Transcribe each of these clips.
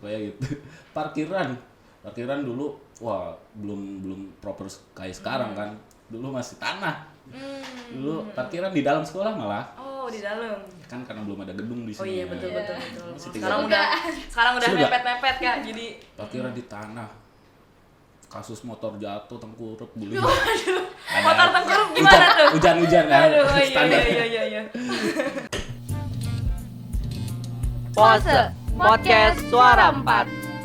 pokoknya gitu. Parkiran dulu wah belum proper kayak sekarang kan. Dulu masih tanah. Dulu parkiran di dalam sekolah malah. Oh, di dalam. Kan karena belum ada gedung di sini. Oh iya ya. betul. Masih Sekarang udah Sudah. mepet-mepet Kak. Jadi Parkiran di tanah. Kasus motor jatuh tengkurap bulu. motor tengkurap gimana tuh? Hujan-hujan kan. Aduh, Standar. iya. Pose Podcast Suara 4.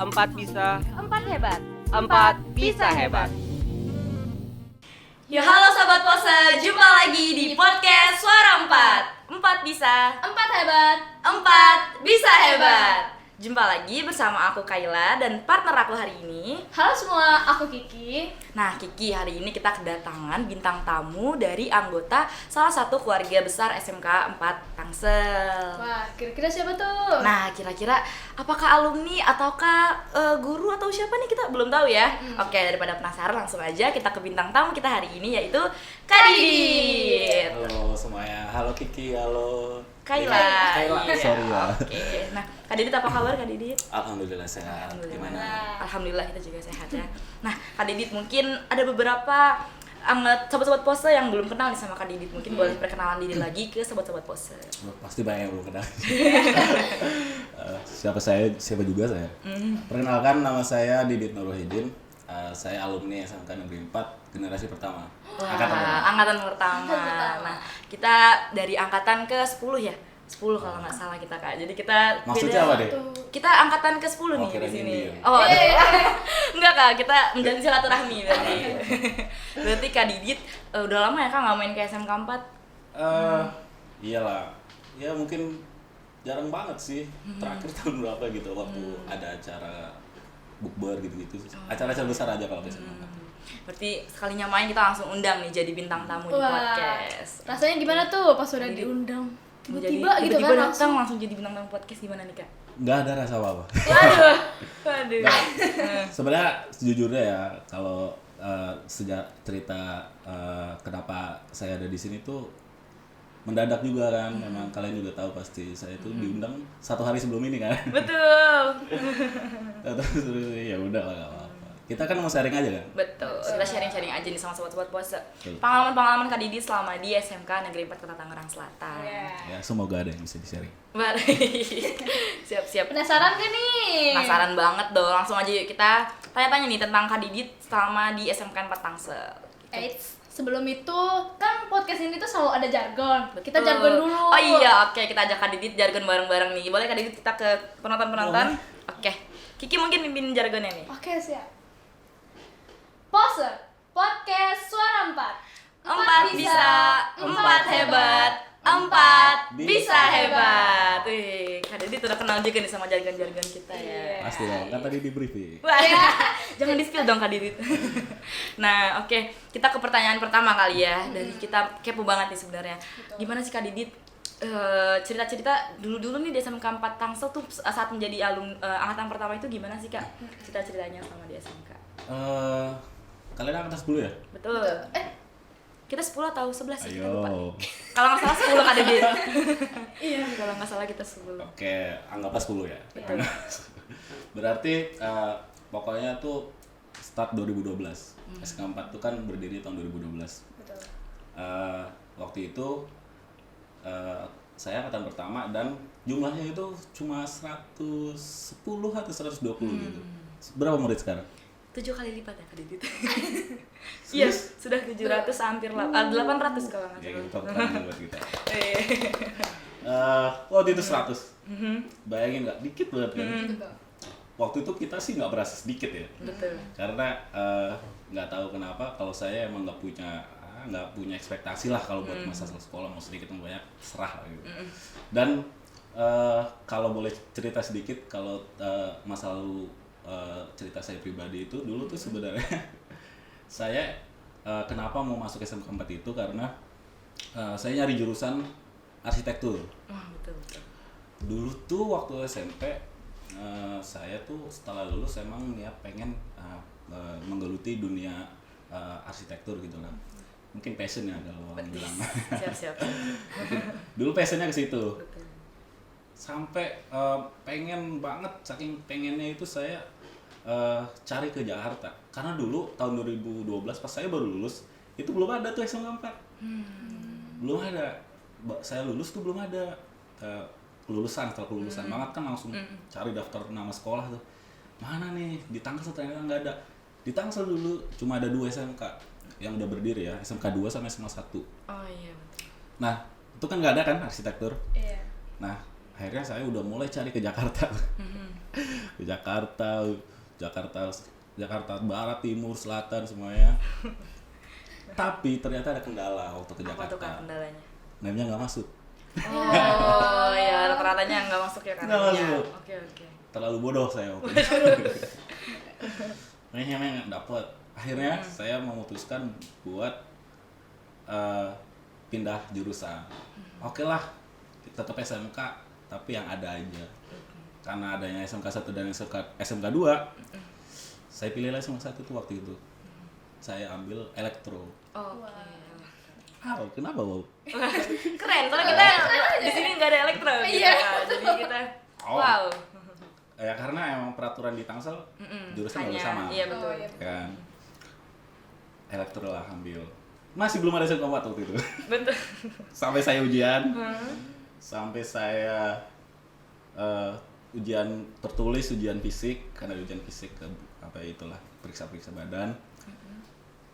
4 bisa, 4 hebat. 4 bisa hebat. Ya halo Sobat Pose, jumpa lagi di podcast Suara 4. 4 bisa, 4 hebat. 4 bisa hebat. Jumpa lagi bersama aku Kayla dan partner aku hari ini. Halo semua, aku Kiki. Nah Kiki, hari ini kita kedatangan bintang tamu dari anggota salah satu keluarga besar SMK 4 Tangsel. Wah, kira-kira siapa tuh? Nah kira-kira apakah alumni ataukah guru atau siapa nih kita belum tahu ya. Oke, daripada penasaran langsung aja kita ke bintang tamu kita hari ini yaitu Kak Didit. Halo semuanya. Halo Kiki, halo Kayla. Kayla. Iya. Sorry ya. Oke. Nah, Kak Didit apa kabar Kak Didit? Alhamdulillah sehat. Gimana? Alhamdulillah kita juga sehat ya. Nah, Kak Didit mungkin ada beberapa sobat-sobat Pose yang belum kenal nih sama Kak Didit. Mungkin boleh perkenalan diri lagi ke sobat-sobat Pose. Pasti banyak yang belum kenal. Siapa juga saya. Perkenalkan, nama saya Didit Nurwahidin. Saya alumni SMK Negeri 4 generasi pertama. Angkatan pertama. Nah, kita dari angkatan ke-10 ya. 10 kalau nggak salah kita Kak. Jadi kita Maksudnya apa deh? Kita angkatan ke-10 nih kirain di sini. ini. Oh. Enggak Kak, kita menjalin silaturahmi berarti. Berarti Kak Didit udah lama ya Kak nggak main ke SMK 4? Iyalah. Ya mungkin jarang banget sih. Terakhir tahun berapa gitu waktu ada acara bukber gitu-gitu. Acara-acara besar aja kalau biasanya. Berarti sekalinya main kita langsung undang nih jadi bintang tamu di podcast. Rasanya gimana tuh pas udah diundang? Tiba-tiba gitu kan langsung jadi bintang tamu podcast gimana nih Kak? Nggak ada rasa apa-apa. Waduh. Sebenarnya sejujurnya ya kalau sejak cerita kenapa saya ada di sini tuh mendadak juga kan. Memang kalian juga tahu pasti saya tuh diundang 1 hari sebelum ini kan. Betul. Terus ya udah lah, nggak apa-apa. Kita kan mau sharing aja kan. Betul. Kita sharing-sharing aja nih sama sobat-sobat Pose. Betul. Pengalaman-pengalaman Kak Didi selama di SMK Negeri 4 Kota Tangerang Selatan. Ya semoga ada yang bisa di-sharing. Baik. Siap-siap. Penasaran gak nih? Penasaran banget dong. Langsung aja yuk kita tanya-tanya nih tentang Kak Didit selama di SMK 4 Tangsel. Eits, sebelum itu kan podcast ini tuh selalu ada jargon. Kita Betul. jargon dulu. Oh iya, oke kita ajak Kak Didit jargon bareng-bareng nih. Boleh Kak Didit kita ke penonton-penonton? Oke. Kiki mungkin mimpin jargonnya nih. Oke, siap. Pose Podcast Suara 4. 4 bisa, 4 hebat, 4 bisa hebat. Wih, Kak Didit udah kenal juga nih sama jargon-jargon kita ya. Pasti dong, kan tadi di briefing. Wah, jangan di-spill dong Kak Didit. Nah, oke. Kita ke pertanyaan pertama kali ya. Dari kita kepo banget nih sebenarnya. Gimana sih Kak Didit cerita-cerita dulu-dulu nih di SMK 4 Tangsel tuh saat menjadi angkatan pertama itu gimana sih Kak? Cerita-ceritanya sama di SMK. Kalian angkatan 10 ya? Betul. Kita 10 atau 11 sih kita lupa. Ayo. Kalau nggak salah 10 Kak Didit. Iya, kalau nggak salah kita 10. Oke, anggaplah 10 ya. Betul. Berarti pokoknya tuh start 2012. SK 4 tuh kan berdiri tahun 2012. Betul. Waktu itu saya angkatan pertama dan jumlahnya itu cuma 110 atau 120 gitu. Berapa murid sekarang? 7 kali lipat ya Kak Didit. Iya, sudah 700 hampir 800 kalau nggak Ya salah. gitu, keren buat kita. Iya. Waktu itu 100. Bayangin nggak? Dikit banget kan? Betul. Waktu itu kita sih nggak berasa sedikit ya. Betul. Karena nggak tahu kenapa kalau saya emang nggak punya ekspektasi lah kalau buat masa sekolah mau sedikit mau banyak serah lah gitu. Dan kalau boleh cerita sedikit kalau masa lalu cerita saya pribadi itu dulu tuh sebenarnya saya kenapa mau masuk SMK 4 itu karena saya nyari jurusan arsitektur. Wah, betul. Dulu tuh waktu SMP saya tuh setelah lulus emang niat pengen menggeluti dunia arsitektur gitu lah. Mungkin passion ya kalau orang bilang. Siap-siap. Dulu passionnya ke situ. Betul. sampai pengen banget, saking pengennya itu saya cari ke Jakarta. Karena dulu tahun 2012 pas saya baru lulus itu belum ada tuh SMK 4. Belum ada. Saya lulus tuh belum ada kelulusan. Setelah kelulusan banget kan langsung cari daftar nama sekolah tuh. Mana nih di Tangsel, ternyata nggak ada. Di Tangsel dulu cuma ada 2 SMK yang udah berdiri ya, SMK 2 sama SMK 1. Oh iya. Nah itu kan nggak ada kan arsitektur. Iya. Nah akhirnya saya udah mulai cari ke Jakarta. Ke Jakarta Barat, Timur, Selatan semuanya. Tapi ternyata ada kendala waktu ke Apa tuh Jakarta. Kak kendalanya? Namanya nggak masuk. Oh ya, rata-ratanya nggak masuk ya Nggak karena. masuk. Oke. Terlalu bodoh saya waktu itu. Namanya nggak dapet. Akhirnya saya memutuskan buat pindah jurusan. Oke lah, tetap SMK, tapi yang ada aja. Karena adanya SMK 1 dan SMK 2, saya pilih SMK 1 tuh waktu itu. Saya ambil elektro. Oke. Oh, kenapa, Wow? Keren, soalnya kita di sini nggak ada elektro gitu Iya. kan. Jadi kita Oh. wow. Ya karena emang peraturan di Tangsel jurusan nggak Hanya- sama. Iya betul. Oh, iya. Kan. Elektro lah ambil. Masih belum ada SMK 4 waktu itu. Betul. Sampai saya ujian. Sampai saya ujian tertulis, ujian fisik, karena ujian fisik apa itulah, periksa badan.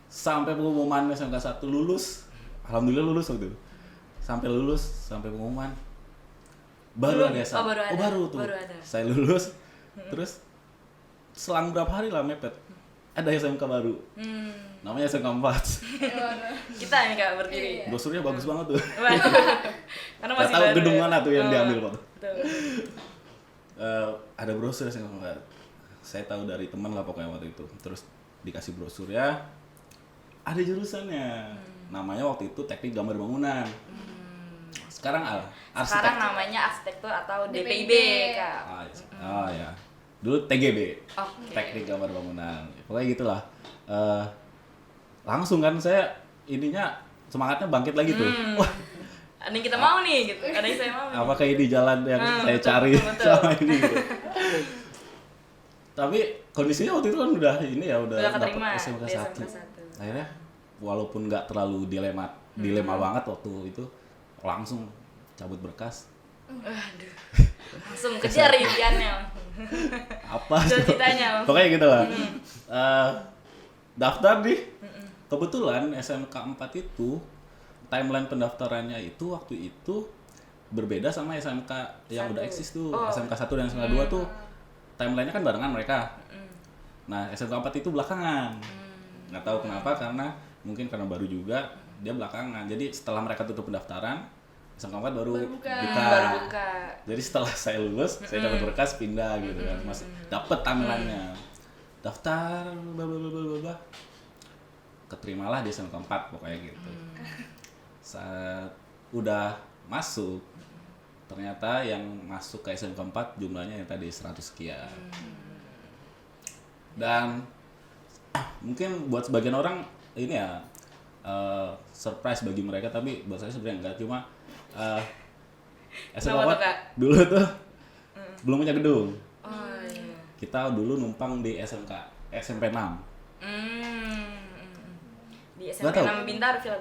Sampai pengumuman SMK 1 lulus. Alhamdulillah lulus waktu itu. Sampai lulus, sampai pengumuman. Baru Belum. ada SMK. Oh, baru ada. Baru tuh. Baru ada. Saya lulus. Terus selang berapa hari lah mepet. Ada SMK baru. Namanya SMK 4. Kita nih Kak berdiri. Brosurnya bagus banget tuh. Karena Gak masih tahu baru gedung ya. mana tuh yang Oh, diambil Pak. Betul. Ada brosur SMK 4. Saya tahu dari teman lah pokoknya waktu itu. Terus dikasih brosur ya. Ada jurusannya. Namanya waktu itu Teknik Gambar Bangunan. Sekarang Sekarang arsitek. namanya arsitektur atau DPIB Kak. Oh ya. Dulu TGB. Oke. Teknik Gambar Bangunan. Pokoknya gitulah. Langsung kan saya ininya semangatnya bangkit lagi tuh. Wah, Ada yang kita mau nih gitu. Ada yang saya mau. nih. apakah ini jalan yang saya betul, cari betul. selama ini gitu. Tapi kondisinya waktu itu kan udah ini ya, udah Udah dapet keterima SMK di 1. SMK 1. Akhirnya walaupun nggak terlalu dilema banget waktu itu, langsung cabut berkas. Aduh. Langsung kejar impiannya. Apa Cita-citanya. pokoknya gitu lah. Daftar nih. Kebetulan SMK 4 itu timeline pendaftarannya itu waktu itu berbeda sama SMK yang udah Satu. eksis tuh. Oh. SMK 1 dan SMK 2 tuh timelinenya kan barengan mereka. Nah, SMK 4 itu belakangan. Nggak tahu kenapa, karena mungkin karena baru juga dia belakangan. Jadi setelah mereka tutup pendaftaran, SMK 4 baru buka. Baru buka. Jadi setelah saya lulus, saya dapat berkas pindah gitu kan. Masih dapat timelinenya. Daftar bla bla bla bla bla. Keterimalah di SMK 4 pokoknya gitu. Saat udah masuk, ternyata yang masuk ke SMK 4 jumlahnya yang tadi 100 sekian. Dan mungkin buat sebagian orang ini ya surprise bagi mereka, tapi buat saya sebenarnya enggak. Cuma SMK Kenapa tuh, 4 Kak? dulu tuh belum punya gedung. Oh iya. Kita dulu numpang di SMP 6. Di Nggak SMP tahu. 6 Bintaro, Villa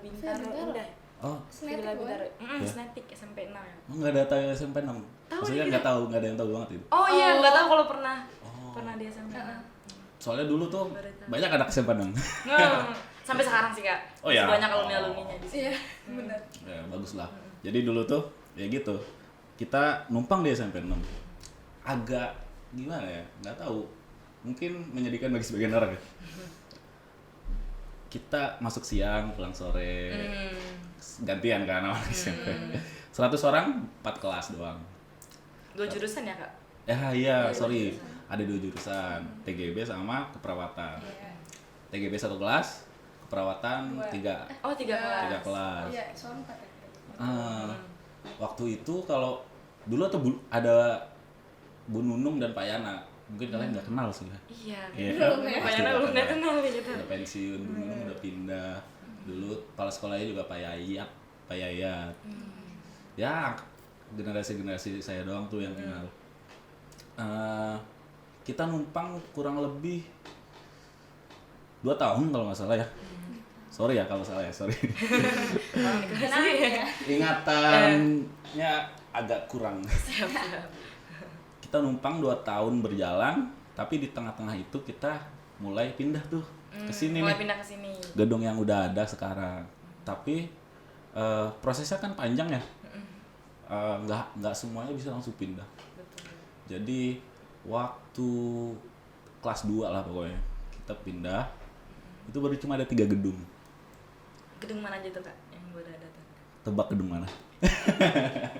Bintaro Bintaro. udah. Oh, Snetik Villa bukan? Bintaro. Ya. Snetik SMP 6. enggak ada tahu SMP 6. Maksudnya enggak tahu, enggak ada yang tahu banget itu. Oh iya, nggak tahu kalau pernah. Oh. Pernah di SMP 6. Soalnya dulu tuh Baru tahu. banyak anak SMP 6. Sampai sekarang sih Kak. Oh, iya. Masih banyak alumni-alumninya di sini. Iya, benar. Ya, bagus lah. Jadi dulu tuh ya gitu. Kita numpang di SMP 6. Agak gimana ya? Enggak tahu. Mungkin menyedihkan bagi sebagian orang ya. Kita masuk siang, pulang sore. Gantian kan anak SMP. 100 orang, 4 kelas doang. 2 jurusan ya Kak? Ya iya, sorry. Ada 2 jurusan, TGB sama keperawatan. TGB 1 kelas, keperawatan 3 Oh 3 kelas. kelas. Iya, soal 4 ya. Waktu itu kalau dulu tuh ada Bu Nunung dan Pak Yana. Mungkin kalian nggak kenal sih ya. Iya. Iya, Belum ya. pasti Bayangnya belum nggak kenal gitu. Udah pensiun, Bu Nunung udah pindah. Dulu kepala sekolahnya juga Pak Yayat. Ya generasi saya doang tuh yang kenal. Kita numpang kurang lebih 2 tahun kalau nggak salah ya. Sorry ya kalau salah ya, sorry. Ingatannya agak kurang. Kita numpang 2 tahun berjalan, tapi di tengah-tengah itu kita mulai pindah tuh ke sini mulai nih. pindah ke sini. Gedung yang udah ada sekarang. Tapi prosesnya kan panjang ya. Nggak semuanya bisa langsung pindah. Betul. Jadi waktu kelas 2 lah pokoknya kita pindah. Itu baru cuma ada 3 gedung. Gedung mana aja tuh Kak yang baru ada tuh? Tebak gedung mana?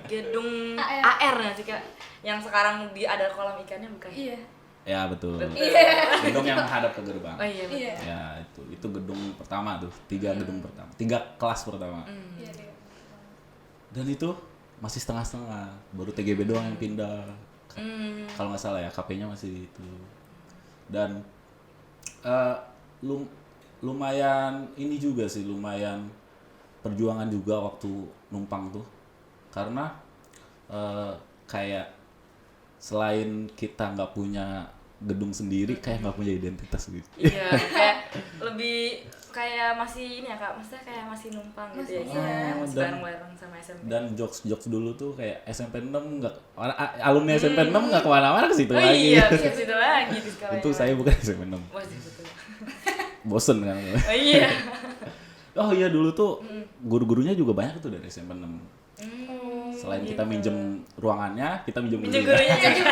Gedung AR. AR nggak sih Kak? Yang sekarang ada kolam ikannya bukan? Iya. Ya betul. Iya. Gedung yang menghadap ke gerbang. Oh iya betul. Iya. Ya itu gedung pertama tuh, 3 gedung pertama, 3 kelas pertama. Iya, iya. Dan itu masih setengah-setengah, baru TGB doang yang pindah. Kalau nggak salah ya, KP-nya masih itu. Dan lumayan ini juga sih, lumayan perjuangan juga waktu numpang tuh. Karena kayak selain kita nggak punya gedung sendiri, kayak nggak punya identitas gitu. Iya, kayak lebih kayak masih ini ya Kak, maksudnya kayak masih numpang gitu ya. Masih, Iya, masih dan- bareng-bareng sama SMP. Dan jokes dulu tuh kayak SMP 6 nggak, alumni SMP 6 nggak kemana-mana ke situ Oh lagi. iya, ke situ lagi di sekolah. Itu saya bukan SMP 6. Oh iya betul. Bosen kan. Oh iya. Oh iya dulu tuh guru-gurunya juga banyak tuh dari SMP 6. Selain kita minjem ruangannya, kita minjem Pinjam gurunya. gurunya juga.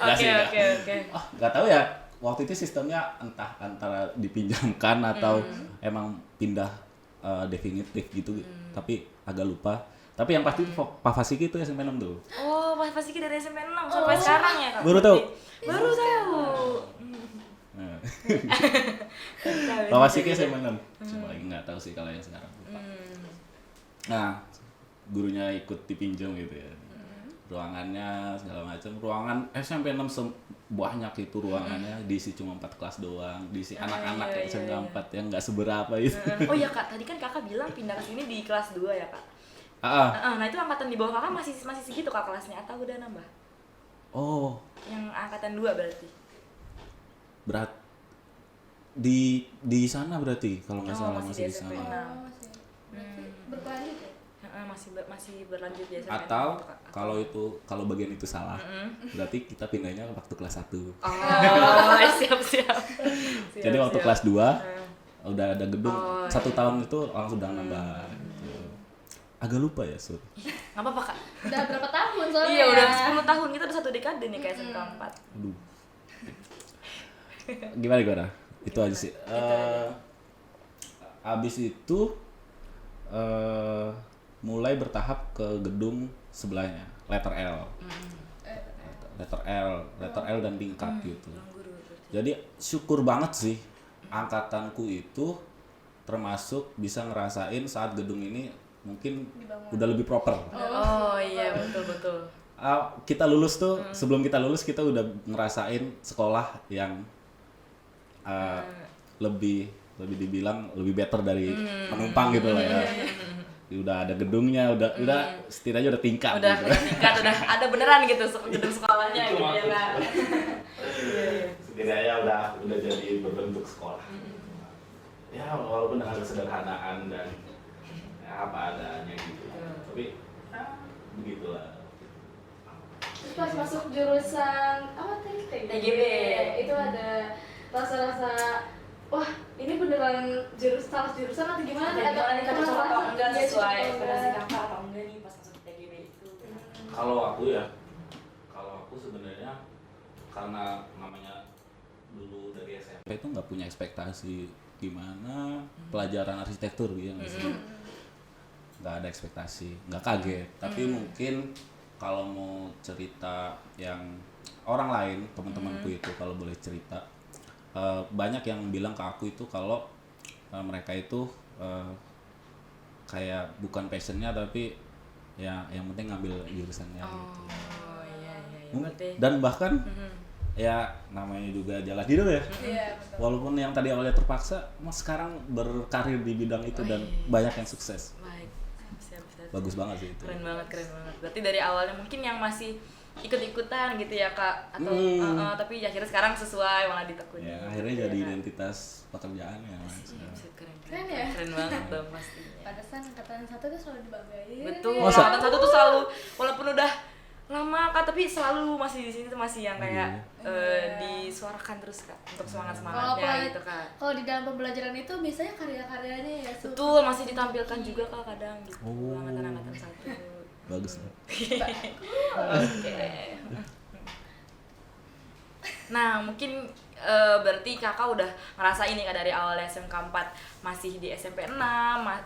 Nggak sih, nggak. Oke. Oh, nggak tahu ya. Waktu itu sistemnya entah antara dipinjamkan atau emang pindah definitif gitu. Tapi agak lupa. Tapi yang pasti Pak Fasiki itu SMP 6 tuh. Oh, pasti kita dari SMP 6 sampai sekarang ya Kak? Baru tahu. Baru tahu. Nah. Pak Fasiki SMP 6. Cuma lagi nggak tahu sih kalau yang sekarang. Lupa. Nah, gurunya ikut dipinjam gitu ya. Ruangannya segala macam. Ruangan SMP 6 banyak itu ruangannya, diisi cuma 4 kelas doang, diisi anak-anak iya, yang SMP iya. 4 yang nggak seberapa itu. Oh iya Kak, tadi kan Kakak bilang pindah ke sini di kelas 2 ya Kak? Ah, Nah itu angkatan di bawah Kakak masih segitu Kak kelasnya atau udah nambah? oh, Yang angkatan 2 berarti? berat di sana berarti kalau nggak salah masih masih di di SMP. sana. Oh, masih. Berarti berkelanjut ya? Masih berlanjut di SMP. Atau gitu, Kak. kalau bagian itu salah, berarti kita pindahnya ke waktu kelas 1. Oh, siap. Jadi waktu kelas 2 udah ada gedung, Oh, 1 tahun itu langsung udah nambah gitu. Agak lupa ya, Sur. Nggak apa-apa Kak? Udah berapa tahun soalnya? Iya udah 10 tahun, kita udah 1 dekade nih kayak SMK 4. Aduh. Gimana? Itu aja sih. Abis itu mulai bertahap ke gedung sebelahnya, letter L. Letter L dan tingkat gitu. Jadi syukur banget sih angkatanku itu termasuk bisa ngerasain saat gedung ini mungkin udah lebih proper. Oh iya betul. Kita lulus tuh, sebelum kita lulus kita udah ngerasain sekolah yang lebih dibilang lebih better dari penumpang gitu lah ya. Udah ada gedungnya, udah setidaknya udah tingkat. Udah gitu. tingkat, udah ada beneran gitu gedung sekolahnya gitu ya Kak. Setidaknya udah jadi berbentuk sekolah. Ya walaupun dengan kesederhanaan dan ya, apa adanya gitu. Tapi begitulah. Terus pas masuk jurusan apa tadi? TGB. Itu ada rasa-rasa wah ini beneran salah jurusan atau gimana? Gimana nih cocok atau enggak Iya, sesuai cocok atau ekspektasi enggak. Kakak atau enggak nih pas masuk TGB itu? Kalau aku sebenarnya karena namanya dulu dari SMP itu nggak punya ekspektasi gimana pelajaran arsitektur gitu nggak sih? Nggak ada ekspektasi, nggak kaget. Tapi mungkin kalau mau cerita yang orang lain, teman-temanku itu kalau boleh cerita, banyak yang bilang ke aku itu kalau mereka itu kayak bukan passionnya tapi ya yang penting ngambil jurusannya gitu. Oh iya. Mungkin- dan bahkan ya namanya juga jalan hidup ya. Iya, betul. Walaupun yang tadi awalnya terpaksa, mas sekarang berkarir di bidang itu dan banyak yang sukses. Baik, siap. bagus banget sih itu. Keren banget. Berarti dari awalnya mungkin yang masih ikut-ikutan gitu ya Kak, atau tapi akhirnya sekarang sesuai malah ditekuni. Ya, akhirnya jadi Kak? identitas pekerjaannya. Keren ya? Keren banget dong pastinya. Pantesan angkatan 1 tuh selalu dibanggain. Betul. Masa? Angkatan 1 tuh selalu walaupun udah lama Kak, tapi selalu masih di sini tuh masih yang kayak disuarakan terus Kak untuk Kalau semangat-semangatnya gitu Kak. kalau di dalam pembelajaran itu biasanya karya-karyanya ya. Betul, masih ditampilkan juga Kak kadang gitu. Oh. Angkatan 1. Bagus lah. Oke. Nah, mungkin berarti Kakak udah ngerasain nih Kak dari awal SMK 4 masih di SMP 6,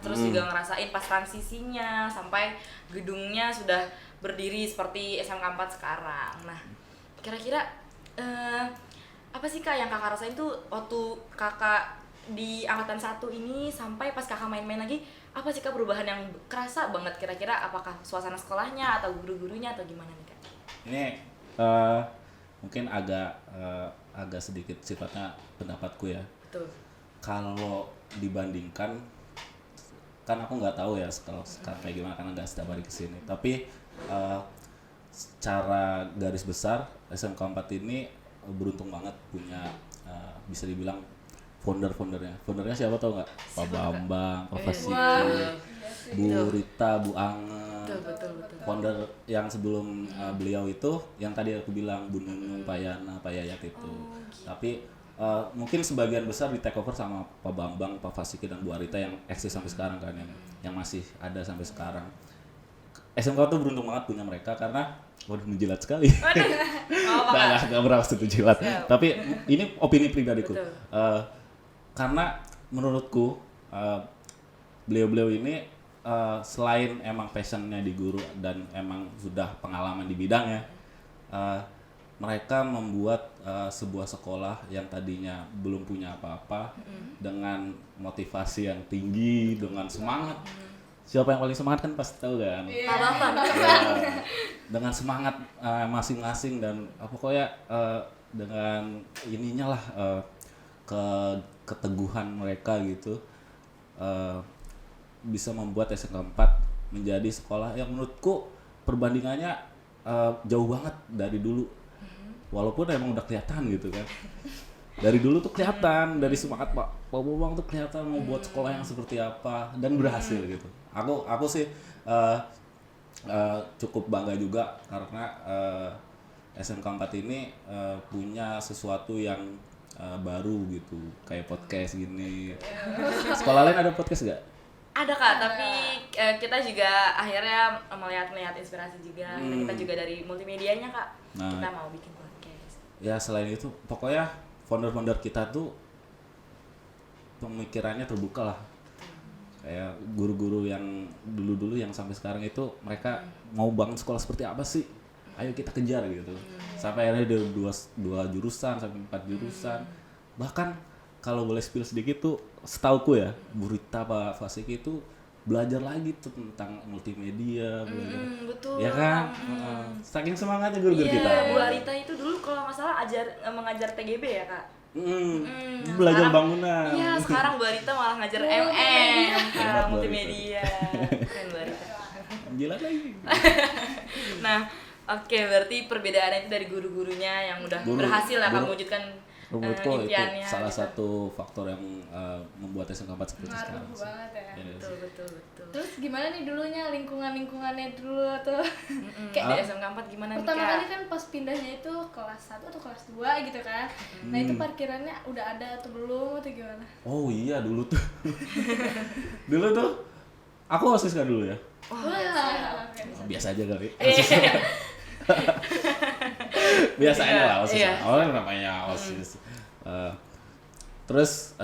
terus juga ngerasain pas transisinya sampai gedungnya sudah berdiri seperti SMK 4 sekarang. Nah, kira-kira apa sih Kak yang Kakak rasain tuh waktu Kakak di angkatan 1 ini sampai pas Kakak main-main lagi, apa sih Kak perubahan yang kerasa banget kira-kira? Apakah suasana sekolahnya atau guru-gurunya atau gimana nih Kak? Ini mungkin agak sedikit sifatnya pendapatku ya. Betul. Kalau dibandingkan, kan aku nggak tahu ya sekarang kayak gimana karena nggak setiap hari kesini. Tapi secara garis besar SMK 4 ini beruntung banget punya bisa dibilang foundernya siapa tau nggak? Pak Bambang, Pak Fasiki, Bu Rita, Bu Ange. Betul. Founder yang sebelum beliau itu yang tadi aku bilang Bu Nunung, Pak Yana, Pak Yayat itu. Gitu. Tapi mungkin sebagian besar di take over sama Pak Bambang, Pak Fasiki dan Bu Arita yang eksis sampai sekarang kan yang masih ada sampai sekarang. SMK tuh beruntung banget punya mereka karena menjilat sekali. Nggak bermaksud menjilat. Tapi ini opini pribadiku. Karena menurutku beliau-beliau ini selain emang passionnya di guru dan emang sudah pengalaman di bidangnya, mereka membuat sebuah sekolah yang tadinya belum punya apa-apa dengan motivasi yang tinggi, dengan semangat. Siapa yang paling semangat kan pasti tahu kan? Pak Bambang. Ya, dengan semangat masing-masing dan pokoknya dengan ininya lah keteguhan mereka gitu bisa membuat SMK 4 menjadi sekolah yang menurutku perbandingannya jauh banget dari dulu. Walaupun emang udah kelihatan gitu kan. Dari dulu tuh kelihatan, dari semangat Pak Bambang tuh kelihatan mau buat sekolah yang seperti apa dan berhasil gitu. Aku sih cukup bangga juga karena SMK 4 ini punya sesuatu yang baru gitu, kayak podcast gini. Sekolah lain ada podcast gak? Ada Kak, tapi kita juga akhirnya melihat inspirasi juga. Kita juga dari multimedianya Kak, kita mau bikin podcast. Ya selain itu, pokoknya founder-founder kita tuh pemikirannya terbuka lah. Kayak guru-guru yang dulu-dulu yang sampai sekarang itu mereka mau bangun sekolah seperti apa sih? Ayo kita kejar gitu. Sampai akhirnya ada dua jurusan sampai 4 jurusan. Bahkan kalau boleh spill sedikit tuh setauku ya, Bu Rita, Pak Fasiki itu belajar lagi tuh tentang multimedia, Betul. ya kan? Saking semangatnya guru-guru kita. Bu Arita itu dulu kalau nggak salah mengajar TGB ya Kak. Belajar Sekarang- bangunan. Iya, sekarang Bu Arita malah ngajar MM, Hebat Kak, Bu multimedia. Keren Bu Arita. Gila lagi. Nah, oke, berarti perbedaannya itu dari guru-gurunya yang udah berhasil lah Kak mewujudkan Menurutku itu impiannya. salah gitu. satu faktor yang membuat SMK 4 seperti sekarang. Ngaruh banget ya. Yes. Betul. Terus gimana nih dulunya lingkungannya dulu atau Kayak di SMK 4 gimana nih pertama Kak? kali kan pas pindahnya itu kelas 1 atau kelas 2 gitu kan. Nah, itu parkirannya udah ada atau belum atau gimana? Oh iya dulu tuh. Dulu tuh aku OSIS kan dulu ya. Wah, Biasa aja kali. Iya. Biasanya lah OSIS. Iya. Orang namanya OSIS. Terus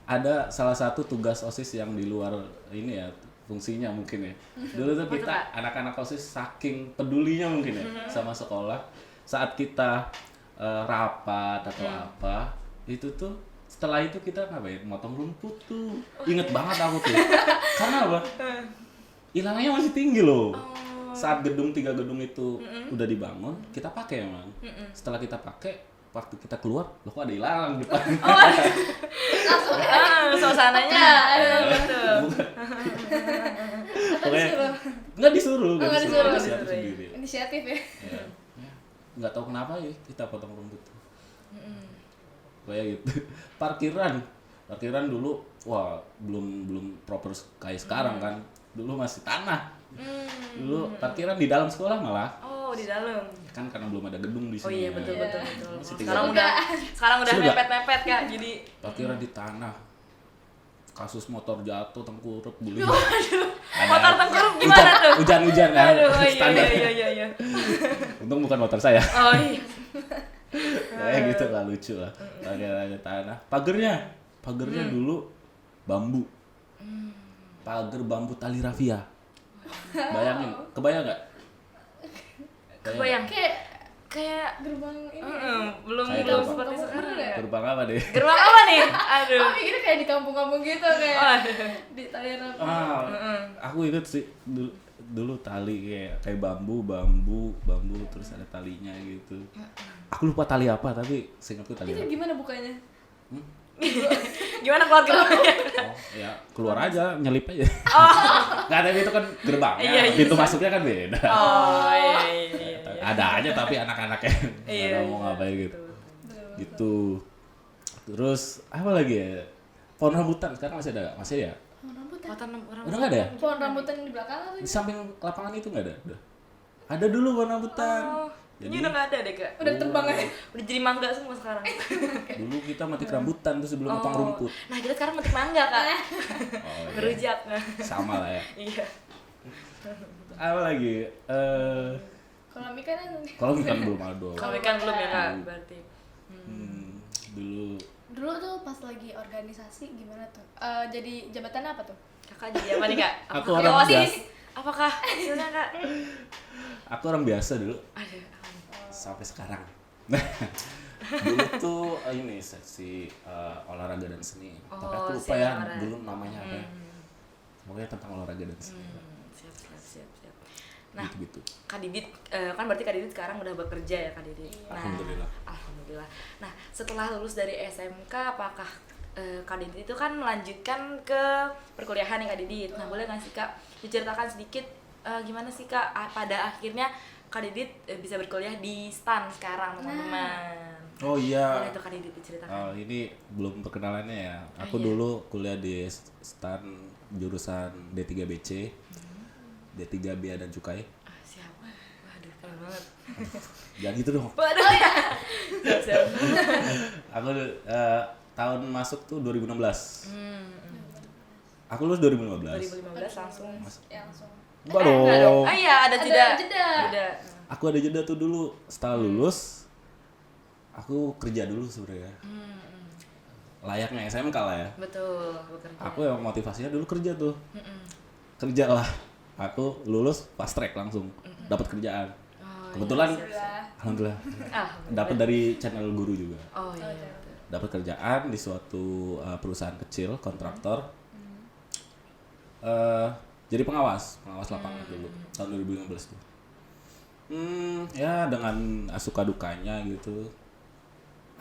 ada salah satu tugas OSIS yang di luar ini ya fungsinya mungkin ya. Dulu tuh Apa tuh, kita Kak? anak-anak OSIS saking pedulinya mungkin ya sama sekolah. Saat kita rapat atau apa, itu tuh setelah itu kita ngapain? Motong rumput tuh. Ingat banget aku tuh. Karena apa? Ilangnya masih tinggi loh. Saat 3 gedung itu udah dibangun, kita pakai emang. Setelah kita pakai, waktu kita keluar, loh kok ada ilalang di depan. Suasananya betul. Pokoknya Nggak disuruh, nggak disuruh. inisiatif sendiri. Inisiatif ya. Ya. Nggak tahu kenapa ya kita potong rambut. Kayak gitu. Parkiran dulu, wah belum proper kayak sekarang kan. Dulu masih tanah. Dulu parkiran di dalam sekolah malah. Oh, di dalam. Kan karena belum ada gedung di sini. Oh iya, ya. betul. Masih Sekarang tinggal. udah Sudah. mepet-mepet Kak. Jadi Parkiran di tanah. Kasus motor jatuh tengkurap guling. motor tengkurap gimana tuh? Hujan-hujan kan. Aduh, Standar. iya. Untung bukan motor saya. Oh iya. Kayak gitu lah, lucu lah. Pakai tanah. Pagernya dulu bambu. Pagar bambu tali rafia. Bayangin, kebayang nggak? Kebayang. Kayak gerbang ini. Belum Kayak belum gerbang. seperti sekarang. ya? Gerbang apa deh? Gerbang apa nih? Aduh. Aku mikirnya kayak di kampung-kampung gitu kayak Aduh. di Thailand. Aku inget sih dulu tali kayak bambu terus ada talinya gitu. Aku lupa tali apa tapi seingatku tali Itu apa. gimana bukanya? Gimana keluar gerbangnya? Oh ya keluar aja nyelip aja. Oh. Nggak ada itu kan gerbangnya, Iya. pintu masuknya kan beda. Oh iya. Ada aja tapi anak-anaknya Iya, nggak mau ngapain gitu. Gitu. Terus apa lagi ya? Pohon rambutan sekarang masih ada nggak? Masih ya? Pohon rambutan. Udah nggak ada ya? Pohon rambutan yang di belakang atau Di samping lapangan itu nggak ada? Udah. Ada dulu pohon rambutan. Oh, ini udah nggak ada deh Kak. udah tebang aja. Udah jadi mangga semua sekarang. Dulu kita metik rambutan tuh sebelum potong rumput. Nah kita sekarang metik mangga Kak. Oh, iya. Berujak. Sama lah ya. Iya. Apa lagi? Kalau Mika kan Kalau ikan belum ada. Kalau ikan belum ya Kak berarti. Dulu dulu tuh pas lagi organisasi gimana tuh? Jadi jabatan apa tuh? Kakak jadi apa nih Kak? Aku Apakah orang OSIS? biasa. Apakah hasilnya Kak? aku orang biasa dulu Aduh. sampai sekarang. Dulu tuh ini seksi olahraga dan seni. Tapi aku Oh, lupa ya olahraga. dulu namanya apa ya. Pokoknya tentang olahraga dan seni. Siap. Nah, Gitu-gitu. Kak Didit, kan berarti Kak Didit sekarang udah bekerja ya Kak Didit? Nah, Alhamdulillah. Alhamdulillah. Nah, setelah lulus dari SMK, apakah Kak Didit itu kan melanjutkan ke perkuliahan ya Kak Didit? Nah, boleh nggak sih Kak diceritakan sedikit gimana sih Kak pada akhirnya Kak Didit bisa berkuliah di STAN sekarang teman-teman? Oh iya. Boleh tuh Kak Didit diceritakan? Ini belum perkenalannya ya. Aku iya. dulu kuliah di STAN jurusan D3BC, D3 Bea dan Cukai. Siapa? Waduh, keren banget. Jangan gitu dong. Waduh ya. Siap. Aku tahun masuk tuh 2016. Aku lulus 2015. 2015 langsung. Ya langsung. Enggak dong. Ah iya, ada Ada jeda. jeda. Aku ada jeda tuh dulu. Setelah lulus, aku kerja dulu sebenarnya. Layaknya SMK lah ya. Betul, bekerja. Aku yang motivasinya dulu kerja tuh. Kerja lah. Aku lulus fast track langsung. Dapat kerjaan. Oh, Kebetulan, Alhamdulillah. alhamdulillah. Ah, Dapat dari channel guru juga. oh iya. Dapat kerjaan di suatu perusahaan kecil kontraktor. Jadi pengawas lapangan dulu tahun 2015 tuh. Ya dengan suka dukanya gitu.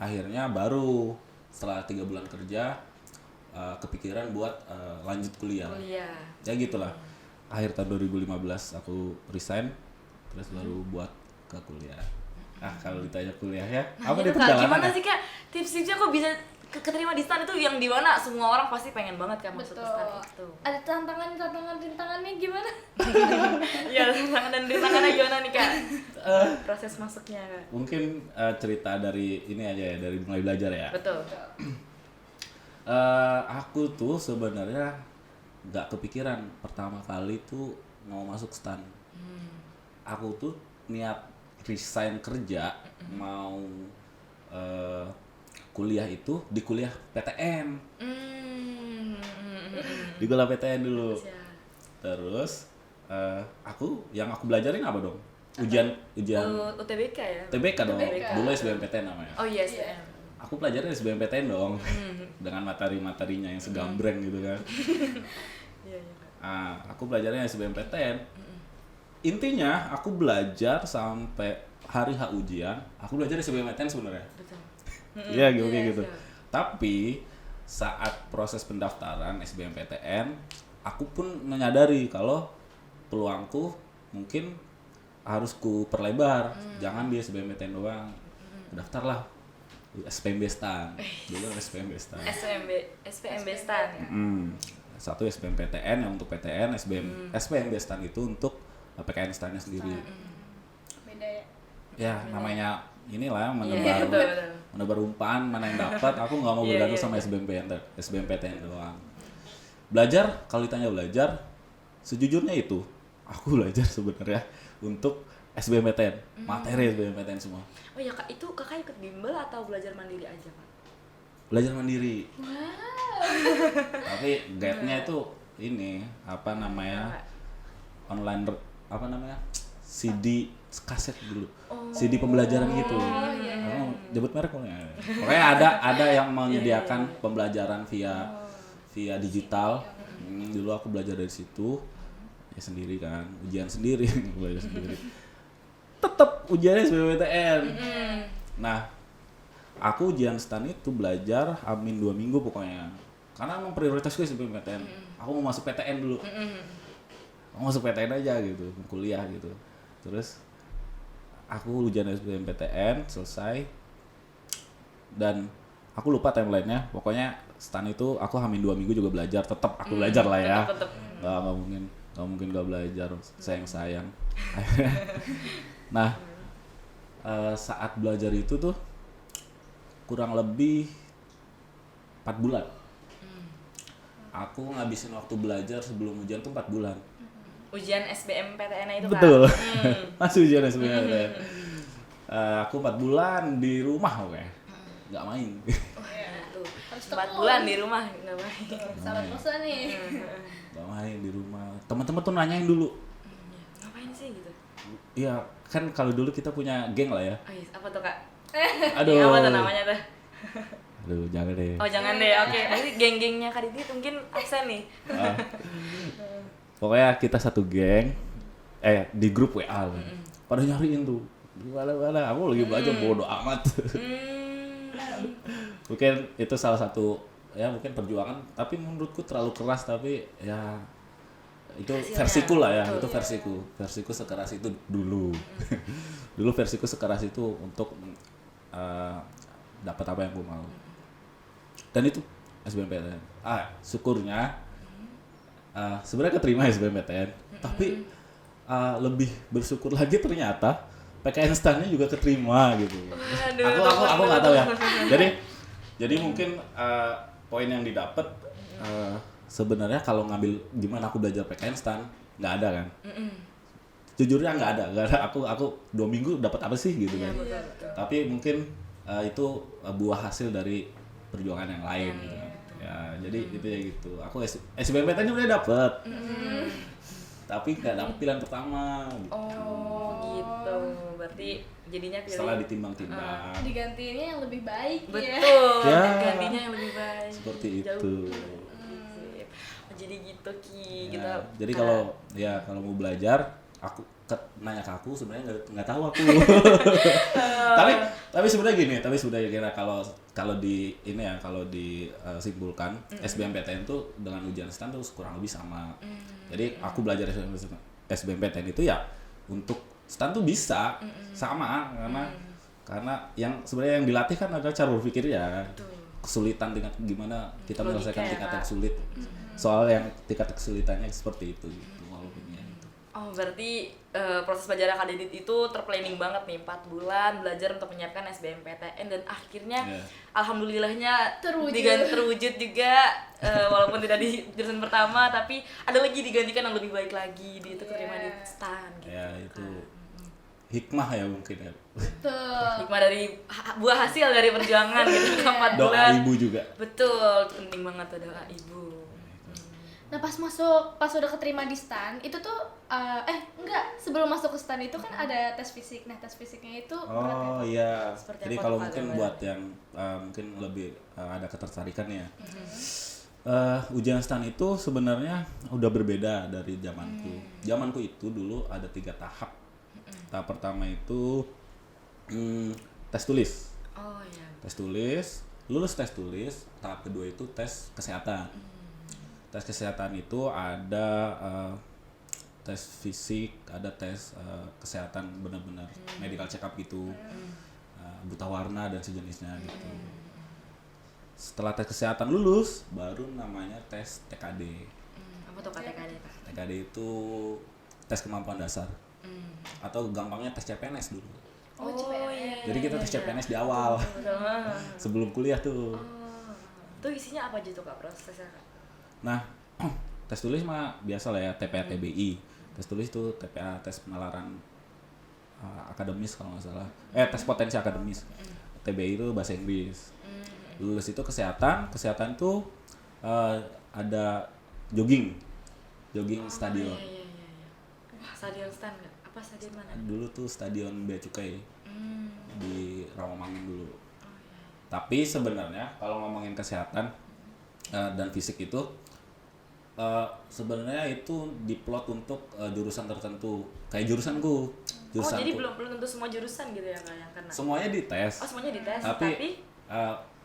Akhirnya baru setelah 3 bulan kerja kepikiran buat lanjut kuliah. Kuliah. Ya gitulah. Akhir tahun 2015 aku resign terus baru buat ke kuliah. Kalau ditanya kuliah ya, apa Itu di Kak, perjalanan? gimana sih Kak? Tips-tipsnya kok bisa keterima di STAN itu yang di mana semua orang pasti pengen banget kan masuk ke STAN itu. Ada rintangannya gimana? Iya, tantangan dan rintangannya gimana nih Kak? Proses masuknya Kak. Mungkin cerita dari ini aja ya, dari mulai belajar ya. Betul. Aku tuh sebenarnya nggak kepikiran pertama kali tuh mau masuk STAN. Aku tuh niat resign kerja mau kuliah itu di kuliah PTN. Di kuliah PTN dulu. Terus aku belajarin apa dong? Ujian UTBK ya? TBK dong. UTBK. Dulu SBMPTN namanya. Oh iya, SBM. Aku pelajarin SBMPTN dong. Dengan materi-materinya yang segambreng gitu kan. Iya, iya. Aku belajarnya SBMPTN. Intinya aku belajar sampai hari H ujian. Aku belajar SBMPTN sebenarnya. Betul. Iya gitu Iya, gitu. siap. Tapi saat proses pendaftaran SBMPTN, aku pun menyadari kalau peluangku mungkin harus ku perlebar, jangan di SBMPTN doang. Daftarlah SPMB STAN. Dulu SPMB STAN. SPMB STAN ya. Satu SBMPTN yang untuk PTN, SPMB STAN itu untuk PKN STAN-nya sendiri. Beda ya. Ya, namanya inilah Iya, betul. menebar umpan, mana yang dapat. Aku nggak mau bergantung sama SBMPTN doang. Belajar, kalau ditanya belajar, sejujurnya itu aku belajar sebenarnya untuk SBMPTN, materi SBMPTN semua. Oh ya Kak, itu Kakak ikut bimbel atau belajar mandiri aja Kak? Belajar mandiri. Tapi guide-nya itu ini apa namanya? Online apa namanya? CD kaset dulu. CD pembelajaran gitu. Aku nyebut merek boleh. Pokoknya ada yang menyediakan pembelajaran via digital. Dulu aku belajar dari situ. Ya sendiri kan, ujian sendiri, belajar sendiri. Tetap ujiannya SBMPTN. Nah, aku ujian STAN itu belajar hamin 2 minggu pokoknya. Karena emang prioritasku SBMPTN. Aku mau masuk PTN dulu. Mau masuk PTN aja gitu, kuliah gitu. Terus aku ujian SBMPTN selesai. Dan aku lupa timelinenya. Pokoknya STAN itu aku hamin 2 minggu juga belajar. Tetap aku belajar lah ya. Tetep. Gak mungkin gak belajar, sayang. Nah, saat belajar itu tuh kurang lebih 4 bulan. Aku ngabisin waktu belajar sebelum ujian tuh 4 bulan. Ujian SBMPTN itu Betul. Kak? Masih ujian SBMPTN. Aku 4 bulan di rumah pokoknya. Nggak main. Tuh, Harus 4 tekun. bulan di rumah nggak main. Sahabat kosan nih. Nggak main di rumah. Teman-teman tuh nanyain dulu. Ngapain sih gitu? Iya, kan kalau dulu kita punya geng lah ya. Oh iya, apa tuh Kak? Aduh. Apa tuh namanya tuh? Aduh, jangan deh. Oh jangan deh, oke. Berarti geng-gengnya Kak Didit mungkin absen nih. Pokoknya kita satu geng, di grup WA. Pada nyariin tuh. Gimana? Aku lagi belajar bodo amat. Mungkin itu salah satu ya mungkin perjuangan, tapi menurutku terlalu keras, tapi ya itu Hasilnya. versiku lah ya, Betul. itu versiku sekeras itu dulu. Dulu versiku sekeras itu untuk dapat apa yang gue mau. Dan itu SBMPTN. Syukurnya sebenarnya keterima SBMPTN, tapi lebih bersyukur lagi ternyata PKN STAN-nya juga keterima gitu. Aku nggak tahu ya. Jadi mungkin poin yang didapat sebenarnya kalau ngambil gimana aku belajar PKN STAN nggak ada kan. Jujurnya nggak ada. Aku 2 minggu dapat apa sih gitu kan. Betul. Tapi mungkin itu buah hasil dari perjuangan yang lain gitu kan. Ya jadi itu ya gitu. Aku SBMPTN udah dapet. Tapi nggak dapet pilihan pertama gitu. Oh gitu. Berarti jadinya pilih. Setelah ditimbang-timbang. Digantiinnya yang lebih baik ya. Betul. Ya. Gantinya yang lebih baik. Seperti Jauh. itu. Sip. Oh, jadi gitu Ki. Ya, Kita jadi kalau mau belajar, aku nanya ke aku sebenarnya nggak tahu aku. tapi sebenarnya gini, kira kalau di ini ya, kalau disimpulkan SBMPTN itu dengan ujian STAN tuh kurang lebih sama. Jadi aku belajar SBMPTN itu ya untuk STAN tuh bisa sama karena yang sebenarnya yang dilatih kan adalah cara berpikir ya. Kesulitan tingkat gimana kita Logika menyelesaikan ya, tingkat Kak. yang sulit. Soal yang tingkat kesulitannya seperti itu gitu walaupun ya gitu. Oh berarti proses belajar Kak Didit itu terplanning banget nih 4 bulan belajar untuk menyiapkan SBMPTN dan akhirnya Yeah. alhamdulillahnya Terwujud. terwujud juga walaupun tidak di jurusan pertama tapi ada lagi digantikan yang lebih baik lagi di itu keterima di STAN gitu. Ya itu hikmah ya mungkin ya. Tuh. Hikmah dari buah hasil dari perjuangan gitu 4 Doa bulan. ibu juga. Betul, penting banget tuh doa ibu. Nah pas udah keterima di STAN itu tuh enggak, sebelum masuk ke STAN itu kan ada tes fisik. Nah tes fisiknya itu berat ya? Oh iya. Seperti Jadi apa kalau tuh, Kak, mungkin gambaran? buat yang mungkin lebih ada ketertarikan ya. Ujian STAN itu sebenarnya udah berbeda dari zamanku. Zamanku itu dulu ada 3 tahap. Tahap pertama itu tes tulis. Oh iya. Tes tulis, lulus tes tulis. Tahap kedua itu tes kesehatan. Tes kesehatan itu ada tes fisik, ada tes kesehatan benar-benar medical check up gitu, buta warna dan sejenisnya gitu. Setelah tes kesehatan lulus, baru namanya tes TKD. Apa tuh KTKD, Kak? TKD itu tes kemampuan dasar, atau gampangnya tes CPNS dulu. Oh, CPNS. iya. Jadi kita tes CPNS di awal, sebelum kuliah tuh. Itu isinya apa aja tuh Kak prosesnya, Kak? Nah, tes tulis mah biasa lah ya, TPA TBI. Tes tulis itu TPA, tes penalaran akademis kalau nggak salah. Tes potensi akademis. TBI itu bahasa Inggris. Lulus itu kesehatan itu ada jogging stadion. Iya. Wah, stadion stand nggak? Apa stadion mana? Dulu tuh stadion Bea Cukai di Rawamangun dulu. Tapi sebenarnya kalau ngomongin kesehatan dan fisik itu sebenarnya itu diplot untuk jurusan tertentu. Kayak jurusanku. Jadi belum tentu semua jurusan gitu ya Kak yang kena. Semuanya dites. Oh, semuanya dites, Tapi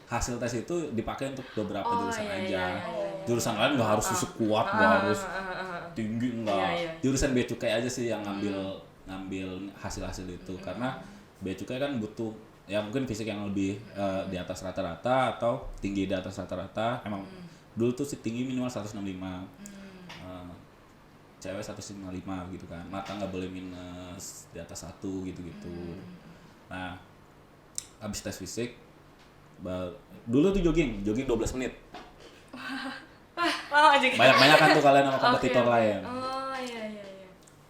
hasil tes itu dipakai untuk beberapa jurusan aja. Jurusan lain nggak harus fisik kuat, nggak harus tinggi, nggak. Jurusan Bea Cukai aja sih yang ngambil hasil-hasil itu, karena Bea Cukai kan butuh ya mungkin fisik yang lebih di atas rata-rata atau tinggi di atas rata-rata. Emang dulu tuh sih tinggi minimal 165, cewek 155 gitu kan, mata nggak boleh minus di atas 1 gitu. Nah, habis tes fisik dulu tuh jogging 12 menit. Lama aja. Banyak-banyakan tuh kalian sama kompetitor lain. Oh iya.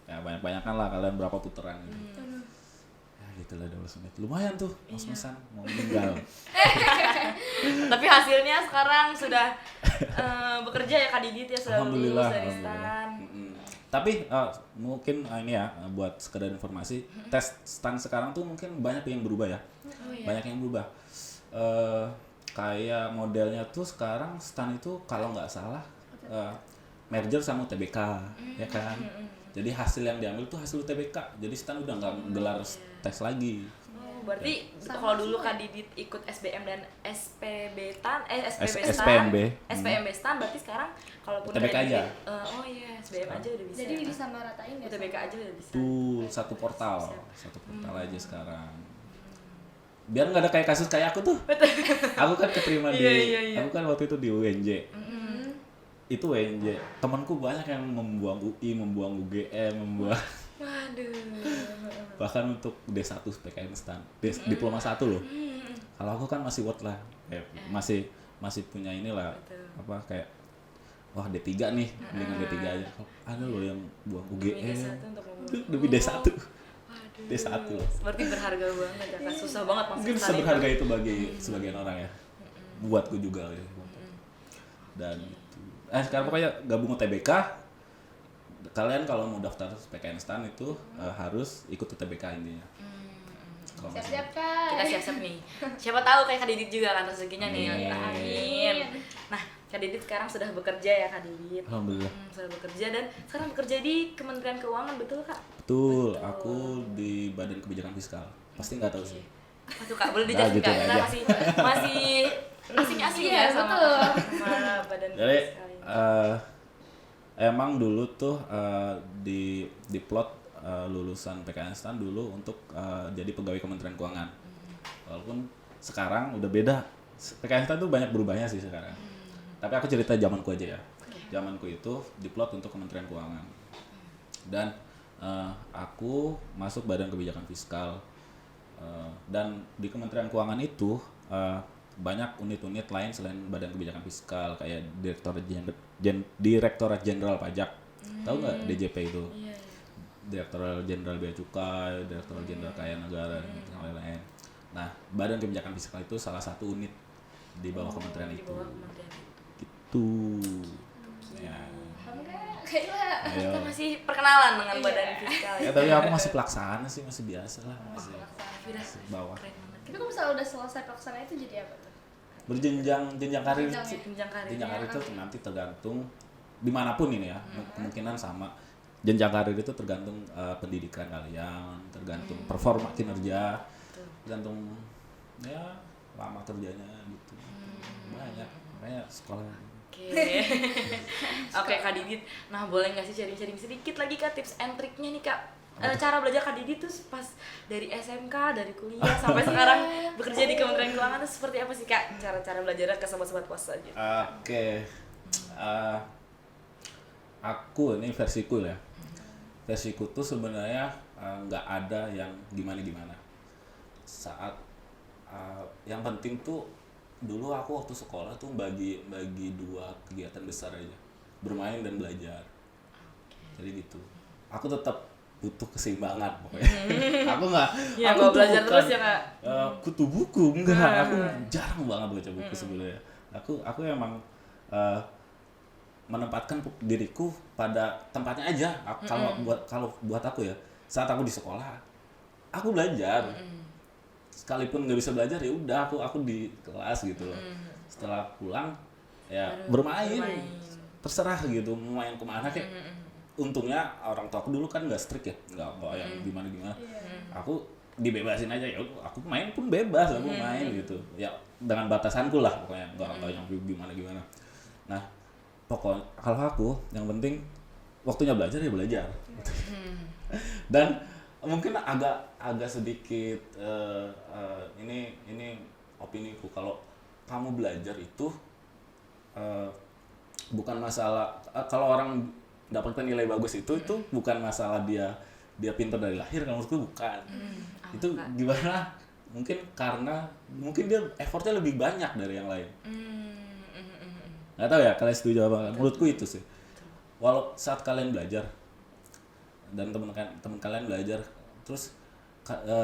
Ya banyak-banyakan lah kalian berapa putaran gitu. Ya gitu lah 12 menit. Lumayan tuh, ngos-ngosan mau meninggal. Tapi hasilnya sekarang sudah bekerja ya Kak Didit ya, sudah lulus dari STAN. Tapi mungkin ini ya buat sekedar informasi, tes STAN sekarang tuh mungkin banyak yang berubah ya. Banyak yang berubah. Kayak modelnya tuh sekarang STAN itu kalau nggak salah merger sama UTBK, ya kan. Jadi hasil yang diambil tuh hasil UTBK. Jadi STAN udah nggak gelar tes lagi. Berarti kalau dulu Kak Didit ikut SBM dan SPB STAN, SPMB STAN, berarti sekarang kalaupun UTBK aja. SBM aja udah bisa. Jadi disamaratain ya. UTBK aja udah bisa. Tuh satu portal aja sekarang. Biar nggak ada kayak kasus kayak aku tuh. Aku kan keterima aku kan waktu itu di UNJ. Itu UNJ. Temanku banyak yang membuang UI, membuang UGM, Waduh. bahkan untuk D1 PKN STAN, diploma 1 loh. Kalau aku kan masih worth lah. Masih punya inilah apa kayak wah D3 nih, dengan D3 aja. Ada loh yang buang UGM demi D1. D1. Berarti berharga banget ya Kak, susah banget masuk mungkin seberharga itu bagi sebagian orang ya, buatku juga ya. Dan itu sekarang pokoknya gabung UTBK. Kalian kalau mau daftar PKN STAN itu harus ikut UTBK intinya. Siap-siap Kak. Kita siap-siap nih, siapa tahu kayak Kak Didit juga kan rezekinya nih. Amin. Nah, Kak Didit sekarang sudah bekerja ya Kak Didit. Alhamdulillah. Sudah bekerja dan sekarang bekerja di Kementerian Keuangan, betul Kak? Betul, aku di Badan Kebijakan Fiskal. Pasti nggak tahu sih. Apa tuh Kak? Boleh dijelasin gitu Kak? Kita aja. masih asing-asing ya sama Badan Jadi Fiskal ini. emang dulu tuh di plot lulusan PKN STAN dulu untuk jadi pegawai Kementerian Keuangan. Walaupun sekarang udah beda. PKN STAN tuh banyak berubahnya sih sekarang. Tapi aku cerita zamanku aja ya. Zamanku itu diplot untuk Kementerian Keuangan. Dan aku masuk Badan Kebijakan Fiskal. Dan di Kementerian Keuangan itu banyak unit-unit lain selain Badan Kebijakan Fiskal, kayak Direktorat Jenderal Pajak. Tahu nggak DJP itu? Direktorat Jenderal Bea Cukai, Direktorat Jenderal Kaya Negara, dan lain-lain. Nah, Badan Kebijakan Fiskal itu salah satu unit di bawah kementerian itu. Gitu. Ya. Kita masih perkenalan dengan Badan Fiskal. Ya, tapi aku masih pelaksana sih, masih biasa lah, masih bawah. Tapi kalau misalnya udah selesai pelaksana itu jadi apa tuh? Jenjang karir Jenjang karir itu nanti tergantung dimanapun ini ya, kemungkinan sama. Jenjang karir itu tergantung pendidikan kalian, tergantung performa kinerja, tergantung ya lama kerjanya gitu. Banyak, makanya sekolah Oke Kak Didit, nah boleh nggak sih sharing-sharing sedikit lagi Kak tips and triknya nih Kak, cara belajar Kak Didit tuh pas dari SMK, dari kuliah sampai sekarang bekerja di Kementerian Keuangan tuh seperti apa sih Kak cara-cara belajarnya ke sobat-sobat pos aja? Oke. Aku ini versiku ya. Versiku tuh sebenarnya nggak ada yang gimana-gimana. Saat yang penting tuh dulu aku waktu sekolah tuh bagi dua kegiatan besar aja, bermain dan belajar. Jadi gitu. Aku tetap butuh keseimbangan pokoknya. Aku nggak. Ya aku nggak tuh belajar bukan, terus ya Kak. kutu buku enggak. Aku jarang banget baca buku sebenarnya. Aku emang menempatkan diriku pada tempatnya aja. Kalau buat aku ya, saat aku di sekolah, aku belajar. Sekalipun nggak bisa belajar ya udah aku di kelas gitu loh. Setelah pulang ya bermain. Terserah gitu mau main kemana kayak. Untungnya orang tua aku dulu kan nggak strict ya, nggak yang gimana. Aku dibebasin aja ya, aku main pun bebas, aku main gitu. Ya dengan batasanku lah pokoknya, nggak yang gimana. Nah pokoknya kalau aku yang penting waktunya belajar ya belajar. Dan mungkin agak sedikit ini opiniku, kalau kamu belajar itu bukan masalah kalau orang dapatkan nilai bagus itu bukan masalah dia pintar dari lahir, kalau menurutku bukan. Itu gimana? Mungkin karena dia effortnya lebih banyak dari yang lain. Nggak tahu ya kalian setuju apa? Menurutku itu sih. Walau saat kalian belajar dan teman kalian belajar, terus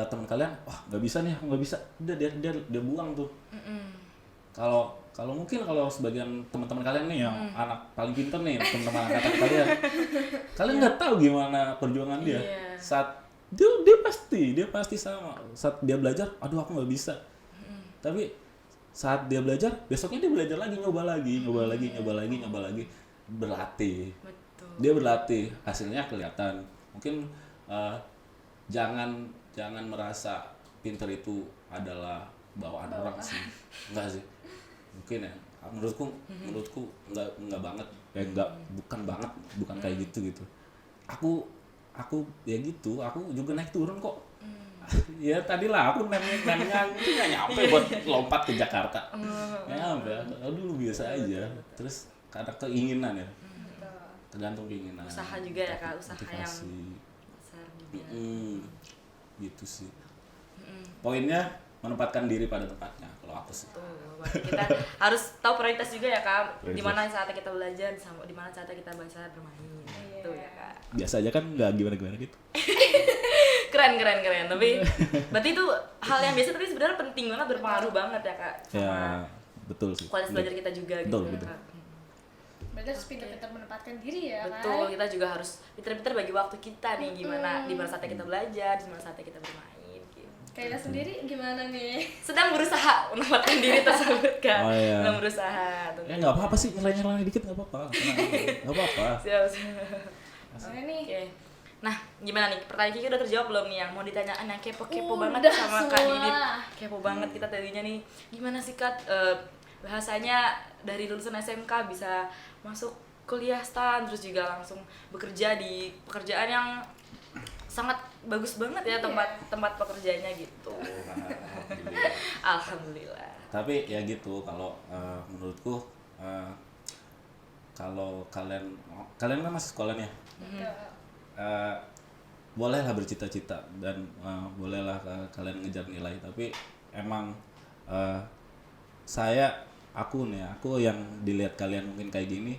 teman kalian wah nggak bisa nih, aku nggak bisa, udah dia buang tuh. Kalau mungkin kalau sebagian teman-teman kalian nih yang anak paling pintar nih, teman-teman angkatan kalian nggak tahu gimana perjuangan dia. Saat dia pasti sama. Saat dia belajar, aduh aku nggak bisa. Tapi saat dia belajar, besoknya dia belajar lagi, nyoba lagi, berlatih. Betul. Dia berlatih, hasilnya kelihatan. Mungkin jangan merasa pintar itu adalah bawaan orang sih, enggak sih. Mungkin ya, menurutku enggak banget, bukan kayak gitu. Aku ya gitu, aku juga naik turun kok. Ya tadilah aku nemnya itu nggak nyampe buat lompat ke Jakarta. Nyampe, aduh biasa aja. Terus karena keinginan ya, tergantung keinginan. Usaha juga ya Kak, usaha yang besar juga. Gitu sih. Poinnya menempatkan diri pada tempatnya kalau aku sih. Kita harus tahu prioritas juga ya Kak, di mana saatnya kita belajar, di mana saatnya kita bermain. Gitu ya Kak. Biasa aja kan nggak gimana gitu. Keren. Tapi berarti itu hal yang biasa tapi sebenarnya penting banget, berpengaruh banget ya Kak. Ya, betul sih. Kualitas belajar kita juga gitu ya Kak. Berarti harus pintar-pintar menempatkan diri ya Betul, kan? kita juga harus pintar-pintar bagi waktu kita nih, di mana saatnya kita belajar, di mana saatnya kita bermain gitu. Kayla sendiri gimana nih? Sedang berusaha menempatkan diri tersebut Kak. Oh, iya. Sedang berusaha. Ya nggak apa-apa sih, nyelai dikit nggak apa-apa. Nggak apa-apa. Siap. Oke nih. Oke. Nah, gimana nih? Pertanyaan Kiki udah terjawab belum nih yang mau ditanyaan yang kepo banget Udah sama Kak semua. Didit. Kepo banget kita tadinya nih. Gimana sih Kak bahasanya dari lulusan SMK bisa masuk kuliah STAN terus juga langsung bekerja di pekerjaan yang sangat bagus banget ya tempat pekerjaannya gitu. Alhamdulillah. Tapi ya gitu, kalau menurutku kalau kalian kan masih sekolah nih ya. Bolehlah bercita-cita dan bolehlah kalian ngejar nilai, tapi emang aku yang dilihat kalian mungkin kayak gini,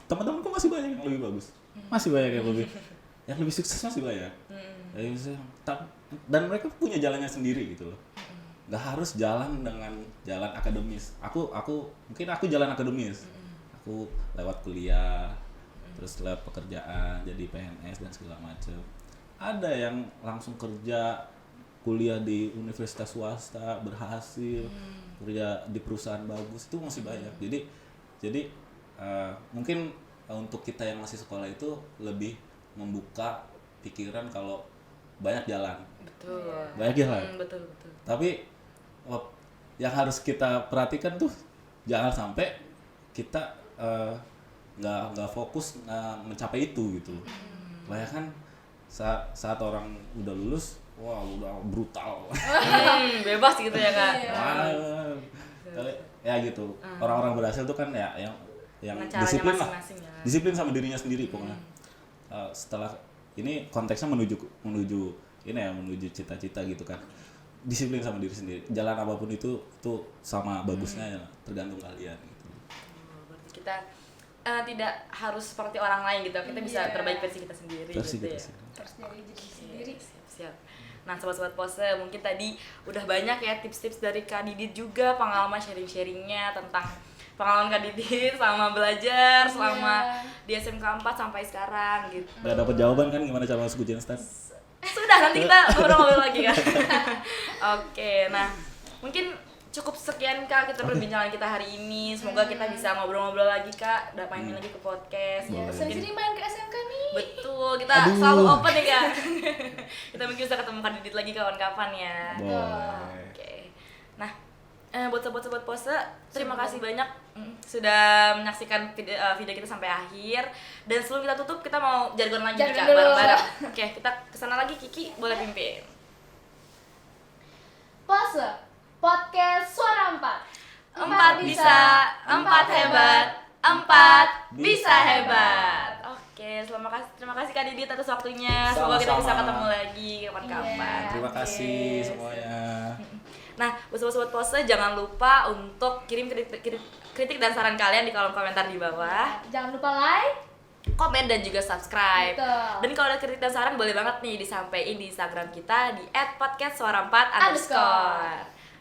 teman-temanku masih banyak yang lebih bagus, masih banyak yang lebih sukses, masih banyak. Dan mereka punya jalannya sendiri gitu loh. Nggak harus jalan dengan jalan akademis. Aku jalan akademis. Aku lewat kuliah, terus lewat pekerjaan, jadi PNS dan segala macam. Ada yang langsung kerja, kuliah di universitas swasta, berhasil, kerja di perusahaan bagus, itu masih banyak. Jadi mungkin untuk kita yang masih sekolah itu lebih membuka pikiran kalau banyak jalan. Betul. Banyak jalan. Betul. Tapi yang harus kita perhatikan tuh jangan sampai kita nggak fokus mencapai itu gitu. Bayangkan saat orang udah lulus, wah udah brutal. Bebas gitu ya Kak. Wah, ya gitu. Orang-orang berhasil tuh kan ya yang Dengan caranya disiplin lah, masing-masing ya. disiplin sama dirinya sendiri pokoknya. Setelah ini konteksnya menuju ini ya, menuju cita-cita gitu kan. Disiplin sama diri sendiri. Jalan apapun itu tuh sama bagusnya ya, tergantung kalian gitu. Berarti kita tidak harus seperti orang lain gitu. Kita bisa terbaik versi kita sendiri Versi gitu kita ya. sendiri. Harus dari diri sendiri. Siap. Nah, sobat-sobat pose, mungkin tadi udah banyak ya tips-tips dari Kak Didit juga, pengalaman sharing-sharingnya tentang pengalaman Kak Didit selama belajar, selama di SMK 4 sampai sekarang gitu. Gak dapet jawaban kan gimana cara masuk ujian STAN? Sudah, nanti kita ngobrol-ngobrol lagi kan. Oke, nah mungkin cukup sekian Kak kita perbincangan kita hari ini. Semoga kita bisa ngobrol-ngobrol lagi Kak, udah main lagi ke podcast. Ya, Boleh. sering-sering main ke SMK nih. Betul, kita Aduh. selalu open ya Kak. Kita mungkin bisa ketemu Kak Didit lagi kapan-kapan ya. Boleh. Oke. Nah, buat sobat-sobat pose, terima kasih banyak sudah menyaksikan video kita sampai akhir. Dan sebelum kita tutup, kita mau jargon lagi nih, Jargon Kak, dulu. bareng-bareng. Oke, kita kesana lagi. Kiki boleh pimpin. Pose podcast Suara 4. 4 bisa, 4 hebat, 4 bisa hebat. Oke, terima kasih Kak Didit atas waktunya. Semoga kita bisa Sama-sama. ketemu lagi kapan-kapan. Iya. Terima kasih Oke. semuanya. Nah, buat sobat-sobat pose jangan lupa untuk kirim kritik dan saran kalian di kolom komentar di bawah, Jangan lupa like. komen dan juga subscribe. Betul. Dan kalau ada kritik dan saran boleh banget nih disampaikan di Instagram kita di @podcastsuara4_.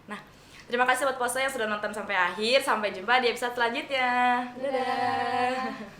Nah, terima kasih buat pose yang sudah nonton sampai akhir. Sampai jumpa di episode selanjutnya. Dadah.